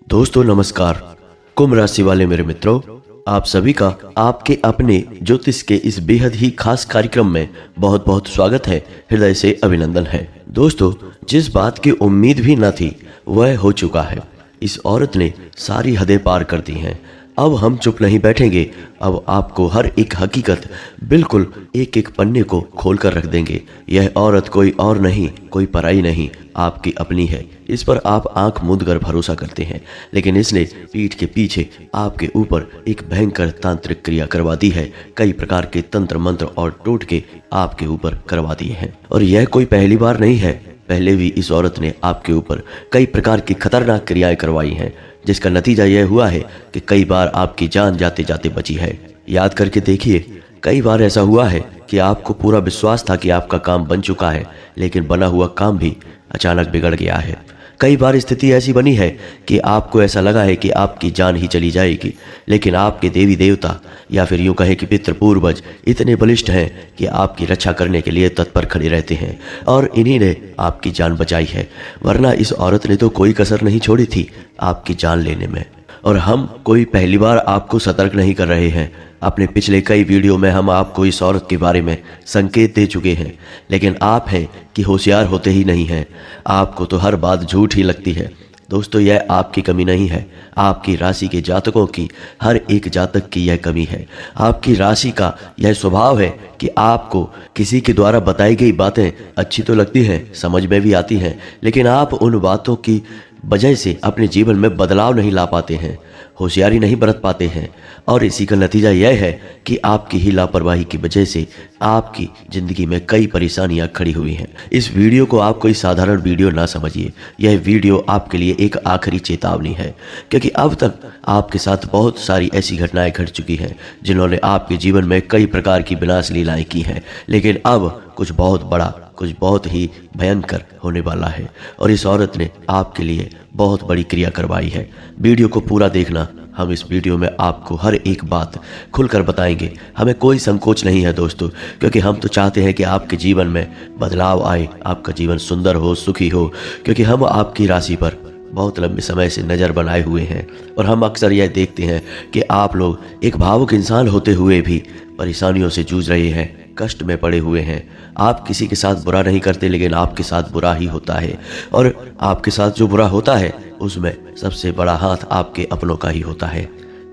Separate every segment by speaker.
Speaker 1: दोस्तों नमस्कार। कुंभ राशि वाले मेरे मित्रों, आप सभी का आपके अपने ज्योतिष के इस बेहद ही खास कार्यक्रम में बहुत बहुत स्वागत है, हृदय से अभिनंदन है। दोस्तों, जिस बात की उम्मीद भी न थी वह हो चुका है। इस औरत ने सारी हदें पार कर दी हैं। अब हम चुप नहीं बैठेंगे। अब आपको हर एक हकीकत बिल्कुल एक एक पन्ने को खोल कर रख देंगे। यह औरत कोई और नहीं, कोई पराई नहीं, आपकी अपनी है। इस पर आप आंख मूंद कर भरोसा करते हैं, लेकिन इसने पीठ के पीछे आपके ऊपर एक भयंकर तांत्रिक क्रिया करवा दी है। कई प्रकार के तंत्र मंत्र और टोटके आपके ऊपर करवा दिए हैं। और यह कोई पहली बार नहीं है, पहले भी इस औरत ने आपके ऊपर कई प्रकार की खतरनाक क्रियाएं करवाई हैं, जिसका नतीजा यह हुआ है कि कई बार आपकी जान जाते जाते बची है। याद करके देखिए, कई बार ऐसा हुआ है कि आपको पूरा विश्वास था कि आपका काम बन चुका है, लेकिन बना हुआ काम भी अचानक बिगड़ गया है। कई बार स्थिति ऐसी बनी है कि आपको ऐसा लगा है कि आपकी जान ही चली जाएगी, लेकिन आपके देवी देवता या फिर यूं कहें कि पितृ पूर्वज इतने बलिष्ठ हैं कि आपकी रक्षा करने के लिए तत्पर खड़े रहते हैं, और इन्हीं ने आपकी जान बचाई है। वरना इस औरत ने तो कोई कसर नहीं छोड़ी थी आपकी जान लेने में। और हम कोई पहली बार आपको सतर्क नहीं कर रहे हैं। अपने पिछले कई वीडियो में हम आपको इस औरत के बारे में संकेत दे चुके हैं, लेकिन आप हैं कि होशियार होते ही नहीं हैं। आपको तो हर बात झूठ ही लगती है। दोस्तों, यह आपकी कमी नहीं है, आपकी राशि के जातकों की, हर एक जातक की यह कमी है। आपकी राशि का यह स्वभाव है कि आपको किसी के द्वारा बताई गई बातें अच्छी तो लगती हैं, समझ में भी आती हैं, लेकिन आप उन बातों की वजह से अपने जीवन में बदलाव नहीं ला पाते हैं, होशियारी नहीं बरत पाते हैं। और इसी का नतीजा यह है कि आपकी ही लापरवाही की वजह से आपकी ज़िंदगी में कई परेशानियां खड़ी हुई हैं। इस वीडियो को आप कोई साधारण वीडियो ना समझिए। यह वीडियो आपके लिए एक आखिरी चेतावनी है, क्योंकि अब तक आपके साथ बहुत सारी ऐसी घटनाएं घट चुकी हैं जिन्होंने आपके जीवन में कई प्रकार की विनाश लीलाएं की हैं, लेकिन अब कुछ बहुत बड़ा, कुछ बहुत ही भयंकर होने वाला है। और इस औरत ने आपके लिए बहुत बड़ी क्रिया करवाई है। वीडियो को पूरा देखना। हम इस वीडियो में आपको हर एक बात खुलकर बताएंगे। हमें कोई संकोच नहीं है दोस्तों, क्योंकि हम तो चाहते हैं कि आपके जीवन में बदलाव आए, आपका जीवन सुंदर हो, सुखी हो, क्योंकि हम आपकी राशि पर बहुत लंबे समय से नज़र बनाए हुए हैं। और हम अक्सर यह देखते हैं कि आप लोग एक भावुक इंसान होते हुए भी परेशानियों से जूझ रहे हैं, कष्ट में पड़े हुए हैं। आप किसी के साथ बुरा नहीं करते, लेकिन आपके साथ बुरा ही होता है। और आपके साथ जो बुरा होता है उसमें सबसे बड़ा हाथ आपके अपनों का ही होता है।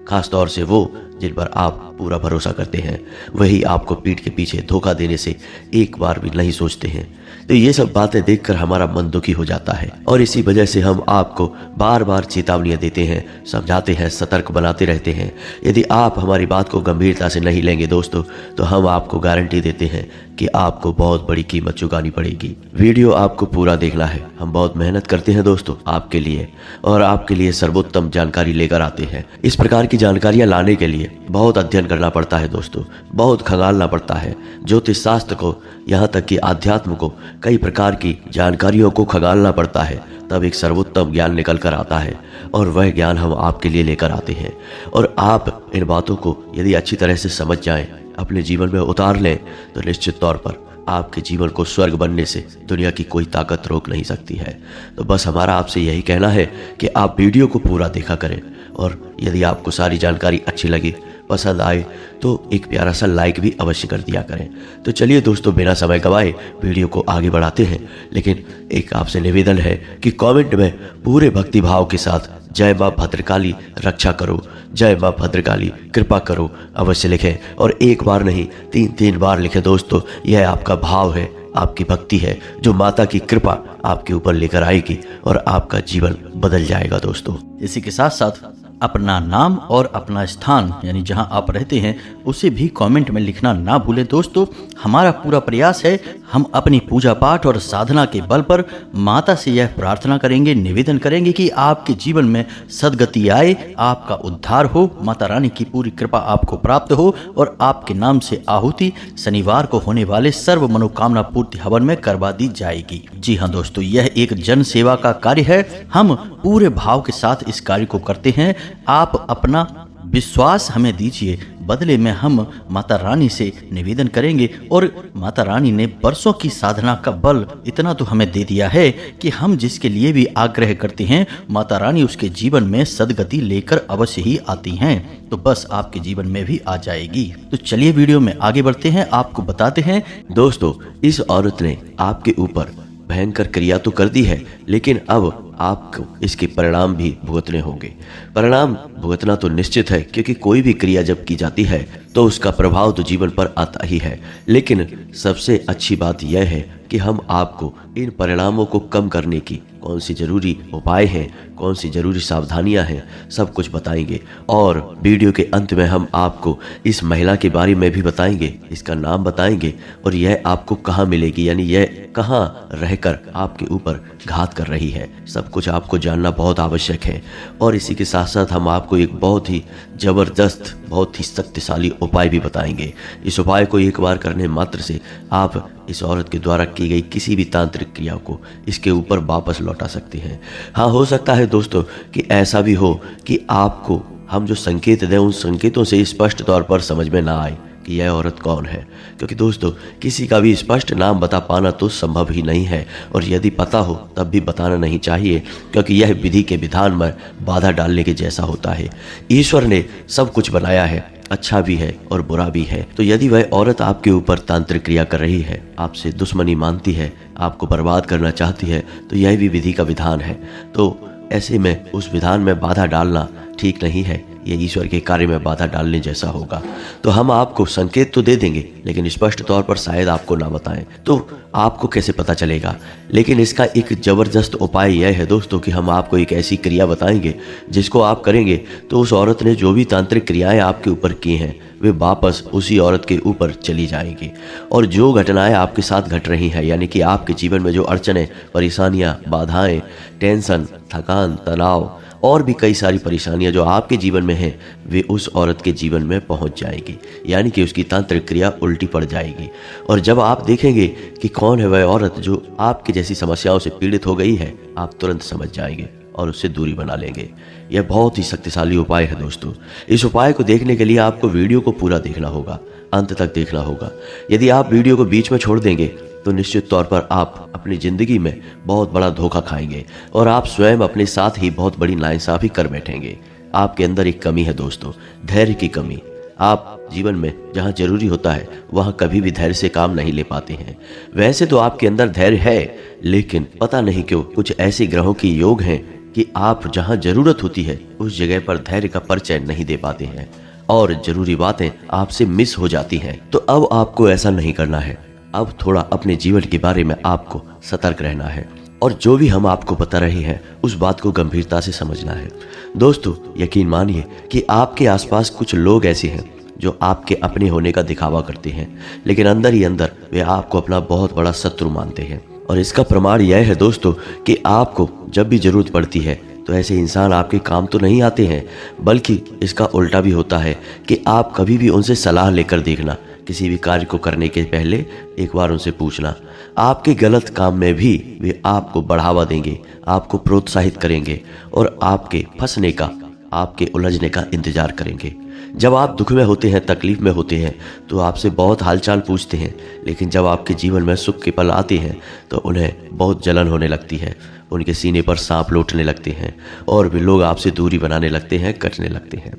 Speaker 1: खास तौर से वो जिन पर आप पूरा भरोसा करते हैं, वही आपको पीठ के पीछे धोखा देने से एक बार भी नहीं सोचते हैं। तो ये सब बातें देखकर हमारा मन दुखी हो जाता है, और इसी वजह से हम आपको बार बार चेतावनियां देते हैं, समझाते हैं, सतर्क बनाते रहते हैं। यदि आप हमारी बात को गंभीरता से नहीं लेंगे दोस्तों, तो हम आपको गारंटी देते हैं कि आपको बहुत बड़ी कीमत चुकानी पड़ेगी। वीडियो आपको पूरा देखना है। हम बहुत मेहनत करते हैं दोस्तों आपके लिए, और आपके लिए सर्वोत्तम जानकारी लेकर आते हैं। इस प्रकार की जानकारियां लाने के लिए बहुत अध्ययन करना पड़ता है दोस्तों, बहुत खंगालना पड़ता है। ज्योतिष शास्त्र को, यहाँ तक कि आध्यात्म को, कई प्रकार की जानकारियों को खंगालना पड़ता है, तब एक सर्वोत्तम ज्ञान निकल कर आता है। और वह ज्ञान हम आपके लिए लेकर आते हैं। और आप इन बातों को यदि अच्छी तरह से समझ जाएं, अपने जीवन में उतार लें, तो निश्चित तौर पर आपके जीवन को स्वर्ग बनने से दुनिया की कोई ताकत रोक नहीं सकती है। तो बस हमारा आपसे यही कहना है कि आप वीडियो को पूरा देखा करें, और यदि आपको सारी जानकारी अच्छी लगी, पसंद आए, तो एक प्यारा सा लाइक भी अवश्य कर दिया करें। तो चलिए दोस्तों, बिना समय गवाए वीडियो को आगे बढ़ाते हैं। लेकिन एक आपसे निवेदन है कि कमेंट में पूरे भक्ति भाव के साथ जय माँ भद्रकाली रक्षा करो, जय माँ भद्रकाली कृपा करो अवश्य लिखें। और एक बार नहीं, 3 बार लिखें दोस्तों। यह आपका भाव है, आपकी भक्ति है, जो माता की कृपा आपके ऊपर लेकर आएगी और आपका जीवन बदल जाएगा दोस्तों।
Speaker 2: इसी के साथ साथ अपना नाम और अपना स्थान, यानी जहां आप रहते हैं, उसे भी कमेंट में लिखना ना भूलें दोस्तों। हमारा पूरा प्रयास है, हम अपनी पूजा पाठ और साधना के बल पर माता से यह प्रार्थना करेंगे, निवेदन करेंगे कि आपके जीवन में सद्गति आए, आपका उद्धार हो, माता रानी की पूरी कृपा आपको प्राप्त हो, और आपके नाम से आहुति शनिवार को होने वाले सर्व मनोकामना पूर्ति हवन में करवा दी जाएगी। जी हाँ दोस्तों, यह एक जन सेवा का कार्य है। हम पूरे भाव के साथ इस कार्य को करते हैं। आप अपना विश्वास हमें दीजिए, बदले में हम माता रानी से निवेदन करेंगे। और माता रानी ने बरसों की साधना का बल इतना तो हमें दे दिया है कि हम जिसके लिए भी आग्रह करते हैं माता रानी उसके जीवन में सद्गति लेकर अवश्य ही आती हैं। तो बस आपके जीवन में भी आ जाएगी। तो चलिए वीडियो में आगे बढ़ते हैं, आपको बताते हैं।
Speaker 1: दोस्तों, इस औरत ने आपके ऊपर भयंकर क्रिया तो कर दी है, लेकिन अब आपको इसके परिणाम भी भुगतने होंगे। परिणाम भुगतना तो निश्चित है, क्योंकि कोई भी क्रिया जब की जाती है तो उसका प्रभाव तो जीवन पर आता ही है। लेकिन सबसे अच्छी बात यह है कि हम आपको इन परिणामों को कम करने की कौन सी जरूरी उपाय हैं, कौन सी जरूरी सावधानियां हैं, सब कुछ बताएंगे। और वीडियो के अंत में हम आपको इस महिला के बारे में भी बताएंगे, इसका नाम बताएंगे और यह आपको कहाँ मिलेगी, यानी यह कहाँ रहकर आपके ऊपर घात कर रही है। सब कुछ आपको जानना बहुत आवश्यक है। और इसी के साथ साथ हम आपको एक बहुत ही जबरदस्त, बहुत ही शक्तिशाली उपाय भी बताएंगे। इस उपाय को एक बार करने मात्र से आप इस औरत के द्वारा की गई किसी भी तांत्रिक क्रिया को इसके ऊपर वापस लौटा सकते हैं। हाँ, हो सकता है दोस्तों कि ऐसा भी हो कि आपको हम जो संकेत दें उन संकेतों से स्पष्ट तौर पर समझ में ना आए कि यह औरत कौन है, क्योंकि दोस्तों किसी का भी स्पष्ट नाम बता पाना तो संभव ही नहीं है। और यदि पता हो तब भी बताना नहीं चाहिए, क्योंकि यह विधि के विधान में बाधा डालने के जैसा होता है। ईश्वर ने सब कुछ बनाया है, अच्छा भी है और बुरा भी है। तो यदि वह औरत आपके ऊपर तांत्रिक क्रिया कर रही है, आपसे दुश्मनी मानती है, आपको बर्बाद करना चाहती है, तो यह भी विधि का विधान है। तो ऐसे में उस विधान में बाधा डालना ठीक नहीं है, ये ईश्वर के कार्य में बाधा डालने जैसा होगा। तो हम आपको संकेत तो दे देंगे, लेकिन स्पष्ट तौर पर शायद आपको ना बताएं, तो आपको कैसे पता चलेगा। लेकिन इसका एक जबरदस्त उपाय यह है दोस्तों कि हम आपको एक ऐसी क्रिया बताएंगे जिसको आप करेंगे तो उस औरत ने जो भी तांत्रिक क्रियाएं आपके ऊपर की हैं वे वापस उसी औरत के ऊपर चली जाएंगी। और जो घटनाएं आपके साथ घट रही हैं, यानी कि आपके जीवन में जो अड़चनें, परेशानियां, बाधाएं, टेंशन, थकान, तनाव और भी कई सारी परेशानियां जो आपके जीवन में हैं, वे उस औरत के जीवन में पहुंच जाएगी, यानी कि उसकी तांत्रिक क्रिया उल्टी पड़ जाएगी। और जब आप देखेंगे कि कौन है वह औरत जो आपकी जैसी समस्याओं से पीड़ित हो गई है, आप तुरंत समझ जाएंगे और उससे दूरी बना लेंगे। यह बहुत ही शक्तिशाली उपाय है दोस्तों। इस उपाय को देखने के लिए आपको वीडियो को पूरा देखना होगा, अंत तक देखना होगा। यदि आप वीडियो को बीच में छोड़ देंगे तो निश्चित तौर पर आप अपनी ज़िंदगी में बहुत बड़ा धोखा खाएंगे और आप स्वयं अपने साथ ही बहुत बड़ी नाइंसाफ़ी कर बैठेंगे। आपके अंदर एक कमी है दोस्तों, धैर्य की कमी। आप जीवन में जहाँ जरूरी होता है वहाँ कभी भी धैर्य से काम नहीं ले पाते हैं। वैसे तो आपके अंदर धैर्य है, लेकिन पता नहीं क्यों कुछ ऐसे ग्रहों की योग हैं कि आप जहाँ जरूरत होती है उस जगह पर धैर्य का परिचय नहीं दे पाते हैं और जरूरी बातें आपसे मिस हो जाती हैं। तो अब आपको ऐसा नहीं करना है। अब थोड़ा अपने जीवन के बारे में आपको सतर्क रहना है और जो भी हम आपको बता रहे हैं उस बात को गंभीरता से समझना है। दोस्तों, यकीन मानिए कि आपके आसपास कुछ लोग ऐसे हैं जो आपके अपने होने का दिखावा करते हैं, लेकिन अंदर ही अंदर वे आपको अपना बहुत बड़ा शत्रु मानते हैं। और इसका प्रमाण यह है दोस्तों कि आपको जब भी जरूरत पड़ती है तो ऐसे इंसान आपके काम तो नहीं आते हैं, बल्कि इसका उल्टा भी होता है कि आप कभी भी उनसे सलाह लेकर देखना। किसी भी कार्य को करने के पहले एक बार उनसे पूछना। आपके गलत काम में भी वे आपको बढ़ावा देंगे, आपको प्रोत्साहित करेंगे और आपके फंसने का, आपके उलझने का इंतजार करेंगे। जब आप दुख में होते हैं, तकलीफ में होते हैं तो आपसे बहुत हालचाल पूछते हैं, लेकिन जब आपके जीवन में सुख के पल आते हैं तो उन्हें बहुत जलन होने लगती है, उनके सीने पर सांप लौटने लगते हैं और वे लोग आपसे दूरी बनाने लगते हैं, कटने लगते हैं।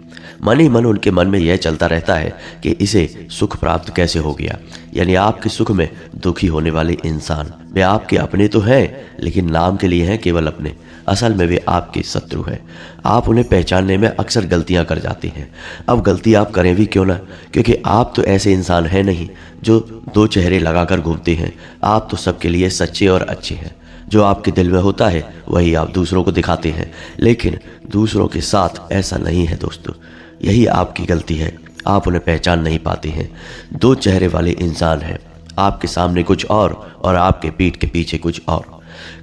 Speaker 1: मन ही मन उनके मन में यह चलता रहता है कि इसे सुख प्राप्त कैसे हो गया। यानी आपके सुख में दुखी होने वाले इंसान वे आपके अपने तो हैं, लेकिन नाम के लिए हैं केवल अपने, असल में वे आपके शत्रु हैं। आप उन्हें पहचानने में अक्सर गलतियां कर जाते हैं। अब गलती आप करें भी क्यों ना, क्योंकि आप तो ऐसे इंसान हैं नहीं जो दो चेहरे लगाकर घूमते हैं। आप तो सबके लिए सच्चे और अच्छे हैं। जो आपके दिल में होता है वही आप दूसरों को दिखाते हैं, लेकिन दूसरों के साथ ऐसा नहीं है दोस्तों। यही आपकी गलती है, आप उन्हें पहचान नहीं पाते हैं। दो चेहरे वाले इंसान हैं, आपके सामने कुछ और आपके पीठ के पीछे कुछ और।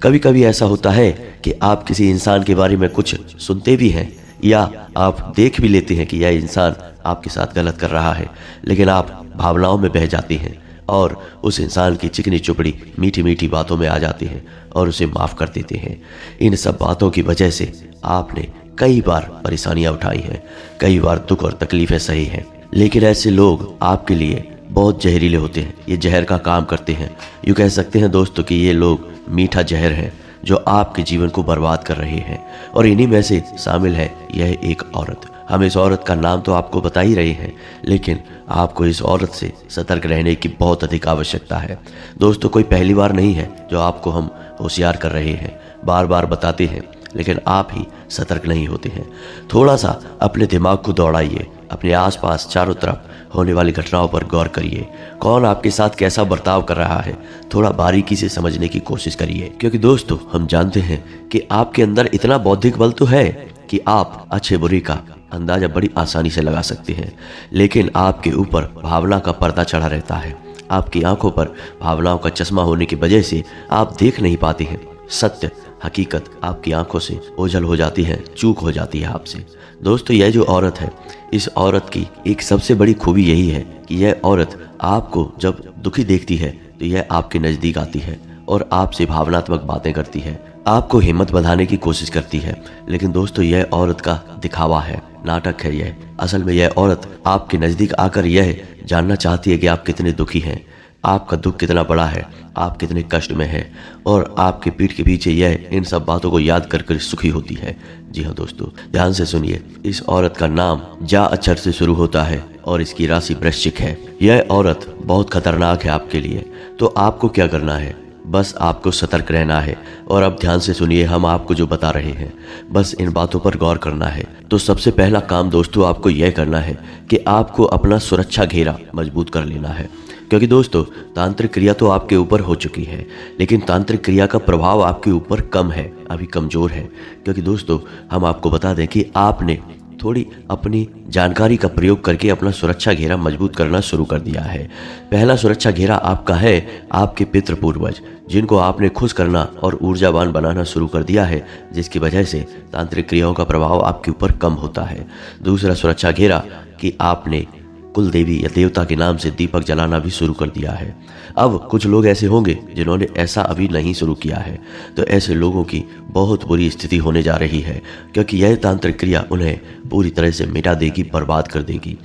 Speaker 1: कभी कभी ऐसा होता है कि आप किसी इंसान के बारे में कुछ सुनते भी हैं या आप देख भी लेते हैं कि यह इंसान आपके साथ गलत कर रहा है, लेकिन आप भावनाओं में बह जाते हैं और उस इंसान की चिकनी चुपड़ी मीठी मीठी बातों में आ जाते हैं और उसे माफ़ कर देते हैं। इन सब बातों की वजह से आपने कई बार परेशानियां उठाई हैं, कई बार दुख और तकलीफ़ें सही हैं, लेकिन ऐसे लोग आपके लिए बहुत जहरीले होते हैं, ये जहर का काम करते हैं। यूँ कह सकते हैं दोस्तों कि ये लोग मीठा जहर है जो आपके जीवन को बर्बाद कर रहे हैं, और इन्हीं में से शामिल है यह एक औरत। हम इस औरत का नाम तो आपको बता ही रहे हैं, लेकिन आपको इस औरत से सतर्क रहने की बहुत अधिक आवश्यकता है। दोस्तों, कोई पहली बार नहीं है जो आपको हम होशियार कर रहे हैं, बार बार बताते हैं, लेकिन आप ही सतर्क नहीं होते हैं। थोड़ा सा अपने दिमाग को दौड़ाइए, अपने आसपास चारों तरफ होने वाली घटनाओं पर गौर करिए। कौन आपके साथ कैसा बर्ताव कर रहा है, थोड़ा बारीकी से समझने की कोशिश करिए, क्योंकि दोस्तों हम जानते हैं कि आपके अंदर इतना बौद्धिक बल तो है कि आप अच्छे बुरे का अंदाजा बड़ी आसानी से लगा सकते हैं, लेकिन आपके ऊपर भावना का पर्दा चढ़ा रहता है। आपकी आंखों पर भावनाओं का चश्मा होने की वजह से आप देख नहीं पाते हैं। सत्य हकीकत आपकी आंखों से ओझल हो जाती है, चूक हो जाती है आपसे। दोस्तों, यह जो औरत है, इस औरत की एक सबसे बड़ी खूबी यही है कि यह औरत आपको जब दुखी देखती है तो यह आपके नज़दीक आती है और आपसे भावनात्मक बातें करती है, आपको हिम्मत बढ़ाने की कोशिश करती है। लेकिन दोस्तों, यह औरत का दिखावा है, नाटक है यह। असल में यह औरत आपके नज़दीक आकर यह जानना चाहती है कि आप कितने दुखी हैं, आपका दुख कितना बड़ा है, आप कितने कष्ट में हैं, और आपके पीठ के पीछे यह इन सब बातों को याद कर कर सुखी होती है। जी हाँ दोस्तों, ध्यान से सुनिए। इस औरत का नाम जा अक्षर से शुरू होता है और इसकी राशि वृश्चिक है। यह औरत बहुत खतरनाक है आपके लिए। तो आपको क्या करना है? बस आपको सतर्क रहना है। और अब ध्यान से सुनिए, हम आपको जो बता रहे हैं बस इन बातों पर गौर करना है। तो सबसे पहला काम दोस्तों आपको यह करना है कि आपको अपना सुरक्षा घेरा मजबूत कर लेना है, क्योंकि दोस्तों तांत्रिक क्रिया तो आपके ऊपर हो चुकी है, लेकिन तांत्रिक क्रिया का प्रभाव आपके ऊपर कम है, अभी कमज़ोर है। क्योंकि दोस्तों हम आपको बता दें कि आपने थोड़ी अपनी जानकारी का प्रयोग करके अपना सुरक्षा घेरा मजबूत करना शुरू कर दिया है। पहला सुरक्षा घेरा आपका है आपके पितृ पूर्वज, जिनको आपने खुश करना और ऊर्जावान बनाना शुरू कर दिया है, जिसकी वजह से तांत्रिक क्रियाओं का प्रभाव आपके ऊपर कम होता है। दूसरा सुरक्षा घेरा कि आपने कुल देवी या देवता के नाम से दीपक जलाना भी शुरू कर दिया है। अब कुछ लोग ऐसे होंगे जिन्होंने ऐसा अभी नहीं शुरू किया है, तो ऐसे लोगों की बहुत बुरी स्थिति होने जा रही है, क्योंकि यह तांत्रिक क्रिया उन्हें पूरी तरह से मिटा देगी, बर्बाद कर देगी।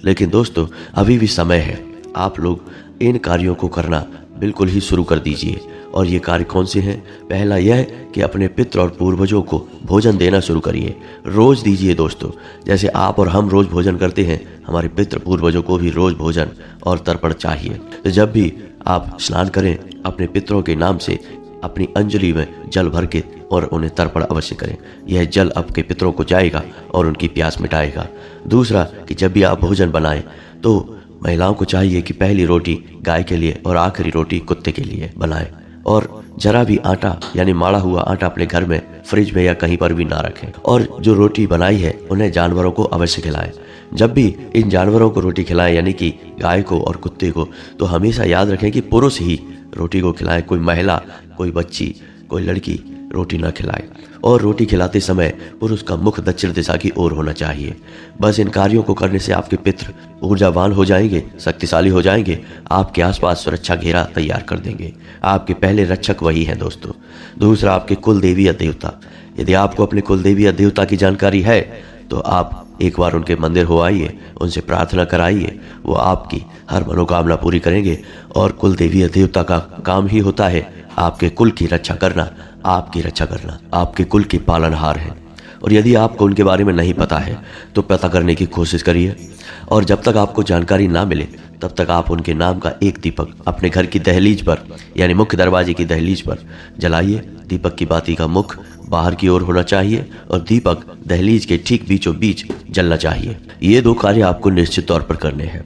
Speaker 1: लेकिन दोस्तों अभी भी समय है, आप लोग इन कार्यों को करना बिल्कुल ही शुरू कर दीजिए। और ये कार्य कौन से हैं? पहला यह कि अपने पितृ और पूर्वजों को भोजन देना शुरू करिए, रोज़ दीजिए दोस्तों। जैसे आप और हम रोज़ भोजन करते हैं, हमारे पितृ पूर्वजों को भी रोज़ भोजन और तर्पण चाहिए। तो जब भी आप स्नान करें, अपने पितरों के नाम से अपनी अंजलि में जल भर के और उन्हें तर्पण अवश्य करें। यह जल आपके पितरों को जाएगा और उनकी प्यास मिटाएगा। दूसरा कि जब भी आप भोजन बनाएं तो महिलाओं को चाहिए कि पहली रोटी गाय के लिए और आखिरी रोटी कुत्ते के लिए बनाएं, और जरा भी आटा यानी माड़ा हुआ आटा अपने घर में फ्रिज में या कहीं पर भी ना रखें। और जो रोटी बनाई है उन्हें जानवरों को अवश्य खिलाएं। जब भी इन जानवरों को रोटी खिलाएं, यानी कि गाय को और कुत्ते को, तो हमेशा याद रखें कि पुरुष ही रोटी को खिलाएं, कोई महिला, कोई बच्ची, कोई लड़की रोटी ना खिलाए। और रोटी खिलाते समय पुरुष का मुख दक्षिण दिशा की ओर होना चाहिए। बस इन कार्यों को करने से आपके पितृ ऊर्जावान हो जाएंगे, शक्तिशाली हो जाएंगे, आपके आसपास सुरक्षा घेरा तैयार कर देंगे। आपके पहले रक्षक वही हैं दोस्तों। दूसरा आपके कुल देवी या देवता। यदि आपको अपने कुल देवी या देवता की जानकारी है तो आप एक बार उनके मंदिर हो आइए, उनसे प्रार्थना कराइए, वो आपकी हर मनोकामना पूरी करेंगे। और कुल देवी या देवता का काम ही होता है आपके कुल की रक्षा करना, आपकी रक्षा करना, आपके कुल के पालनहार हैं। और यदि आपको उनके बारे में नहीं पता है तो पता करने की कोशिश करिए, और जब तक आपको जानकारी ना मिले तब तक आप उनके नाम का एक दीपक अपने घर की दहलीज पर, यानी मुख्य दरवाजे की दहलीज पर जलाइए। दीपक की बाती का मुख बाहर की ओर होना चाहिए और दीपक दहलीज के ठीक बीचों बीच जलना चाहिए। ये दो कार्य आपको निश्चित तौर पर करने हैं।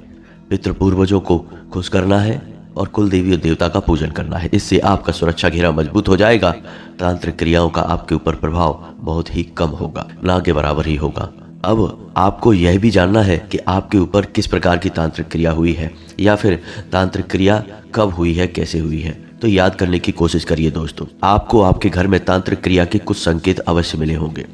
Speaker 1: पितृ पूर्वजों को खुश करना है और कुल देवी और देवता का पूजन करना है। इससे आपका सुरक्षा घेरा मजबूत हो जाएगा। तांत्रिक क्रियाओं का आपके ऊपर प्रभाव बहुत ही कम होगा, ना के बराबर ही होगा। अब आपको यह भी जानना है कि आपके ऊपर किस प्रकार की तांत्रिक क्रिया हुई है, या फिर तांत्रिक क्रिया कब हुई है, कैसे हुई है। तो याद करने की कोशिश करिए दोस्तों। आपको आपके घर में तांत्रिक क्रिया के कुछ संकेत अवश्य मिले होंगे।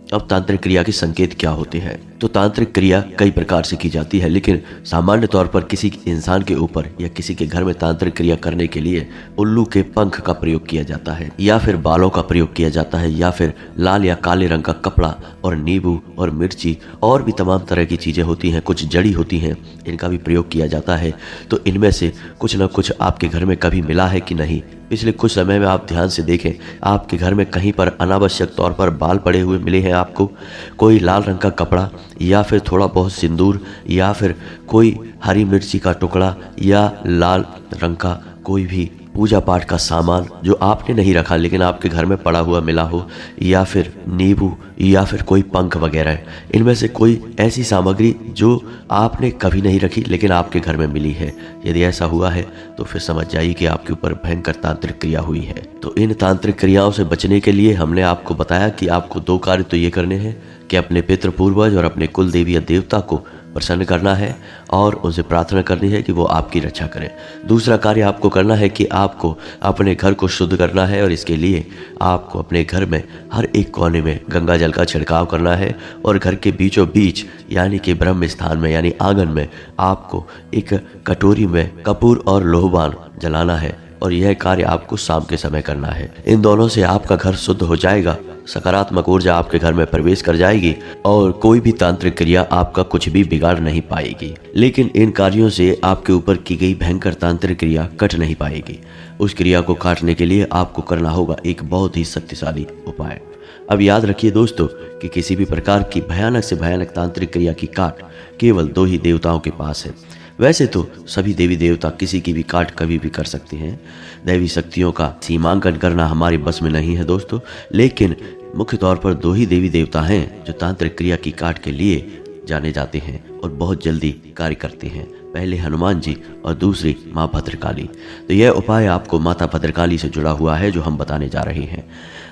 Speaker 1: अब तांत्रिक क्रिया के संकेत क्या होते हैं? तो तांत्रिक क्रिया कई प्रकार से की जाती है, लेकिन सामान्य तौर पर किसी इंसान के ऊपर या किसी के घर में तांत्रिक क्रिया करने के लिए उल्लू के पंख का प्रयोग किया जाता है, या फिर बालों का प्रयोग किया जाता है, या फिर लाल या काले रंग का कपड़ा और नींबू और मिर्ची और भी तमाम तरह की चीजें होती हैं, कुछ जड़ी होती हैं, इनका भी प्रयोग किया जाता है। तो इनमें से कुछ न कुछ आपके घर में कभी मिला है कि नहीं? पिछले कुछ समय में आप ध्यान से देखें, आपके घर में कहीं पर अनावश्यक तौर पर बाल पड़े हुए मिले हैं आपको? कोई लाल रंग का कपड़ा, या फिर थोड़ा बहुत सिंदूर, या फिर कोई हरी मिर्ची का टुकड़ा, या लाल रंग का कोई भी पूजा पाठ का सामान जो आपने नहीं रखा लेकिन आपके घर में पड़ा हुआ मिला हो, या फिर नींबू, या फिर कोई पंख वगैरह। इनमें से कोई ऐसी सामग्री जो आपने कभी नहीं रखी लेकिन आपके घर में मिली है। यदि ऐसा हुआ है तो फिर समझ जाइए कि आपके ऊपर भयंकर तांत्रिक क्रिया हुई है। तो इन तांत्रिक क्रियाओं से बचने के लिए हमने आपको बताया कि आपको 2 कार्य तो ये करने हैं कि अपने पितृ पूर्वज और अपने कुल देवी या देवता को प्रसन्न करना है और उनसे प्रार्थना करनी है कि वो आपकी रक्षा करें। दूसरा कार्य आपको करना है कि आपको अपने घर को शुद्ध करना है, और इसके लिए आपको अपने घर में हर एक कोने में गंगा जल का छिड़काव करना है, और घर के बीचों बीच यानी कि ब्रह्म स्थान में यानी आंगन में आपको एक कटोरी में कपूर और लोहबान जलाना है, और यह कार्य आपको शाम के समय करना है। इन दोनों से आपका घर शुद्ध हो जाएगा, सकारात्मक ऊर्जा आपके घर में प्रवेश कर जाएगी और कोई भी तांत्रिक क्रिया आपका कुछ भी बिगाड़ नहीं पाएगी। लेकिन इन कार्यों से आपके ऊपर की गई भयंकर तांत्रिक क्रिया कट नहीं पाएगी। उस क्रिया को काटने के लिए आपको करना होगा एक बहुत ही शक्तिशाली उपाय। अब याद रखिए दोस्तों कि किसी भी प्रकार की भयानक से भयानक तांत्रिक क्रिया की काट केवल 2 ही देवताओं के पास है। वैसे तो सभी देवी देवता किसी की भी काट कभी भी कर सकते हैं, दैवी शक्तियों का सीमांकन करना हमारे बस में नहीं है दोस्तों, लेकिन मुख्य तौर पर 2 ही देवी देवता हैं जो तांत्रिक क्रिया की काट के लिए जाने जाते हैं और बहुत जल्दी कार्य करते हैं। पहले हनुमान जी और दूसरी माँ भद्रकाली। तो यह उपाय आपको माता भद्रकाली से जुड़ा हुआ है जो हम बताने जा रहे हैं।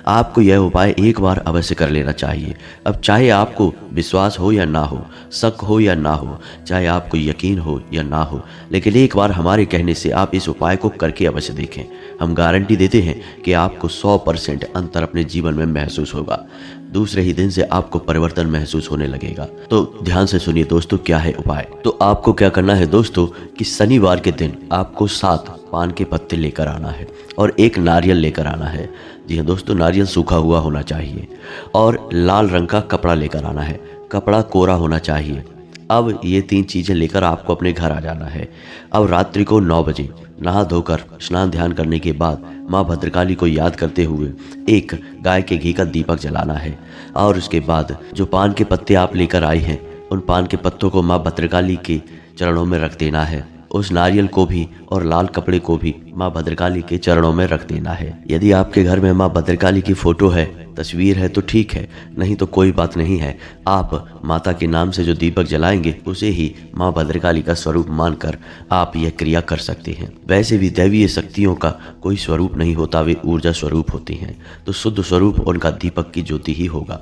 Speaker 1: आपको यह उपाय एक बार अवश्य कर लेना चाहिए। अब चाहे आपको विश्वास हो या ना हो, शक हो या ना हो, चाहे आपको यकीन हो या ना हो, लेकिन एक बार हमारे कहने से आप इस उपाय को करके अवश्य देखें। हम गारंटी देते हैं कि आपको 100% अंतर अपने जीवन में महसूस होगा। दूसरे ही दिन से आपको परिवर्तन महसूस होने लगेगा। तो ध्यान से सुनिए दोस्तों, क्या है उपाय। तो आपको क्या करना है दोस्तों कि शनिवार के दिन आपको 7 पान के पत्ते लेकर आना है और 1 नारियल लेकर आना है। जी हाँ दोस्तों, नारियल सूखा हुआ होना चाहिए, और लाल रंग का कपड़ा लेकर आना है। कपड़ा कोरा होना चाहिए। अब ये 3 चीज़ें लेकर आपको अपने घर आ जाना है। अब रात्रि को 9 बजे नहा धोकर स्नान ध्यान करने के बाद माँ भद्रकाली को याद करते हुए एक गाय के घी का दीपक जलाना है, और उसके बाद जो पान के पत्ते आप लेकर आए हैं उन पान के पत्तों को माँ भद्रकाली के चरणों में रख देना है। उस नारियल को भी और लाल कपड़े को भी माँ भद्रकाली के चरणों में रख देना है। यदि आपके घर में माँ भद्रकाली की फोटो है, तस्वीर है तो ठीक है, नहीं तो कोई बात नहीं है। आप माता के नाम से जो दीपक जलाएंगे उसे ही माँ भद्रकाली का स्वरूप मानकर आप यह क्रिया कर सकते हैं। वैसे भी दैवीय शक्तियों का कोई स्वरूप नहीं होता, वे ऊर्जा स्वरूप होती हैं, तो शुद्ध स्वरूप उनका दीपक की ज्योति ही होगा।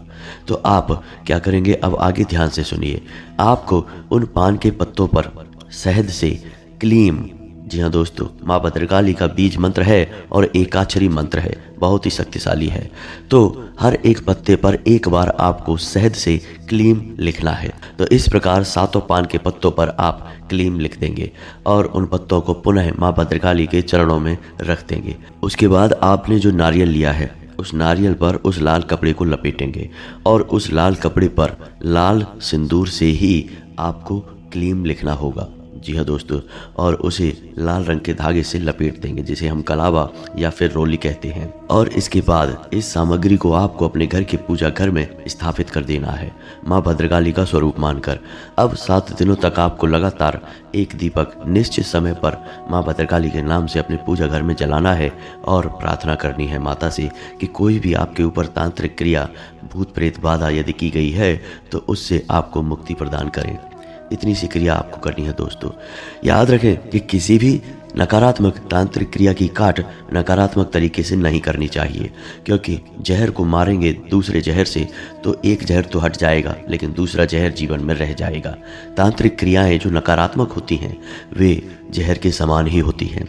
Speaker 1: तो आप क्या करेंगे, अब आगे ध्यान से सुनिए। आपको उन पान के पत्तों पर शहद से क्लीम, जी हाँ दोस्तों, माँ भद्रकाली का बीज मंत्र है और एकाक्षरी मंत्र है, बहुत ही शक्तिशाली है। तो हर एक पत्ते पर एक बार आपको शहद से क्लीम लिखना है। तो इस प्रकार 7 पान के पत्तों पर आप क्लीम लिख देंगे और उन पत्तों को पुनः माँ भद्रकाली के चरणों में रख देंगे। उसके बाद आपने जो नारियल लिया है उस नारियल पर उस लाल कपड़े को लपेटेंगे और उस लाल कपड़े पर लाल सिंदूर से ही आपको क्लीम लिखना होगा। जी हाँ दोस्तों, और उसे लाल रंग के धागे से लपेट देंगे, जिसे हम कलावा या फिर रोली कहते हैं। और इसके बाद इस सामग्री को आपको अपने घर के पूजा घर में स्थापित कर देना है, माँ भद्रकाली का स्वरूप मानकर। अब 7 दिनों तक आपको लगातार एक दीपक निश्चित समय पर माँ भद्रकाली के नाम से अपने पूजा घर में जलाना है और प्रार्थना करनी है माता से कि कोई भी आपके ऊपर तांत्रिक क्रिया, भूत प्रेत बाधा यदि की गई है तो उससे आपको मुक्ति प्रदान करें। इतनी सी क्रिया आपको करनी है दोस्तों। याद रखें कि किसी भी नकारात्मक तांत्रिक क्रिया की काट नकारात्मक तरीके से नहीं करनी चाहिए, क्योंकि जहर को मारेंगे दूसरे जहर से तो एक जहर तो हट जाएगा लेकिन दूसरा जहर जीवन में रह जाएगा। तांत्रिक क्रियाएं जो नकारात्मक होती हैं वे जहर के समान ही होती हैं।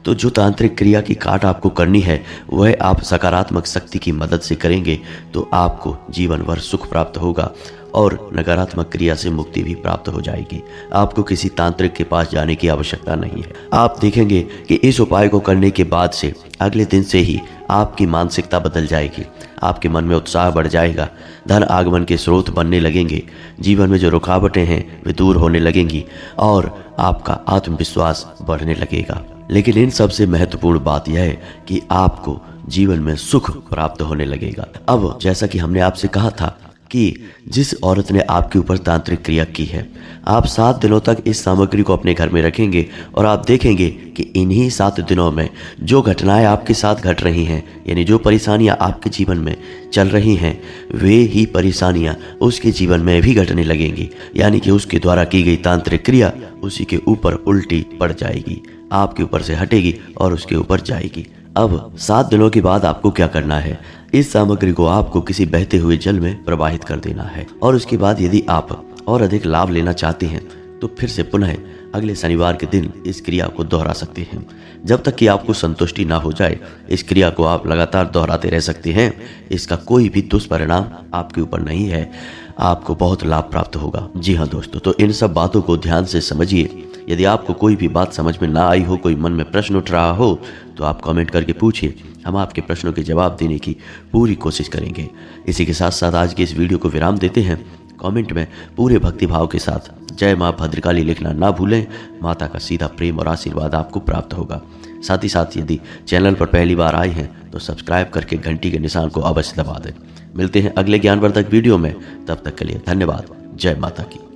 Speaker 1: तो जो तांत्रिक क्रिया की काट आपको करनी है वह आप सकारात्मक शक्ति की मदद से करेंगे तो आपको जीवन भर सुख प्राप्त होगा और नकारात्मक क्रिया से मुक्ति भी प्राप्त हो जाएगी। आपको किसी तांत्रिक के पास जाने की आवश्यकता नहीं है। आप देखेंगे कि इस उपाय को करने के बाद से अगले दिन से ही आपकी मानसिकता बदल जाएगी, आपके मन में उत्साह बढ़ जाएगा, धन आगमन के स्रोत बनने लगेंगे, जीवन में जो रुकावटें हैं वे दूर होने लगेंगी और आपका आत्मविश्वास बढ़ने लगेगा। लेकिन इन सबसे महत्वपूर्ण बात यह है कि आपको जीवन में सुख प्राप्त होने लगेगा। अब जैसा कि हमने आपसे कहा था कि जिस औरत ने आपके ऊपर तांत्रिक क्रिया की है, आप 7 दिनों तक इस सामग्री को अपने घर में रखेंगे और आप देखेंगे कि इन्हीं 7 दिनों में जो घटनाएं आपके साथ घट रही हैं, यानी जो परेशानियां आपके जीवन में चल रही हैं, वे ही परेशानियां उसके जीवन में भी घटने लगेंगी। यानी कि उसके द्वारा की गई तांत्रिक क्रिया उसी के ऊपर उल्टी पड़ जाएगी, आपके ऊपर से हटेगी और उसके ऊपर जाएगी। अब 7 दिनों के बाद आपको क्या करना है, इस सामग्री को आपको किसी बहते हुए जल में प्रवाहित कर देना है और उसके बाद यदि आप और अधिक लाभ लेना चाहते हैं तो फिर से पुनः अगले शनिवार के दिन इस क्रिया को दोहरा सकते हैं। जब तक कि आपको संतुष्टि ना हो जाए इस क्रिया को आप लगातार दोहराते रह सकते हैं। इसका कोई भी दुष्परिणाम आपके ऊपर नहीं है, आपको बहुत लाभ प्राप्त होगा। जी हाँ दोस्तों, तो इन सब बातों को ध्यान से समझिए। यदि आपको कोई भी बात समझ में ना आई हो, कोई मन में प्रश्न उठ रहा हो तो आप कमेंट करके पूछिए, हम आपके प्रश्नों के जवाब देने की पूरी कोशिश करेंगे। इसी के साथ साथ आज की इस वीडियो को विराम देते हैं। कमेंट में पूरे भक्तिभाव के साथ जय माँ भद्रकाली लिखना ना भूलें, माता का सीधा प्रेम और आशीर्वाद आपको प्राप्त होगा। साथ ही साथ यदि चैनल पर पहली बार आए हैं तो सब्सक्राइब करके घंटी के निशान को अवश्य दबा दें। मिलते हैं अगले ज्ञानवर्धक वीडियो में, तब तक के लिए धन्यवाद। जय माता की।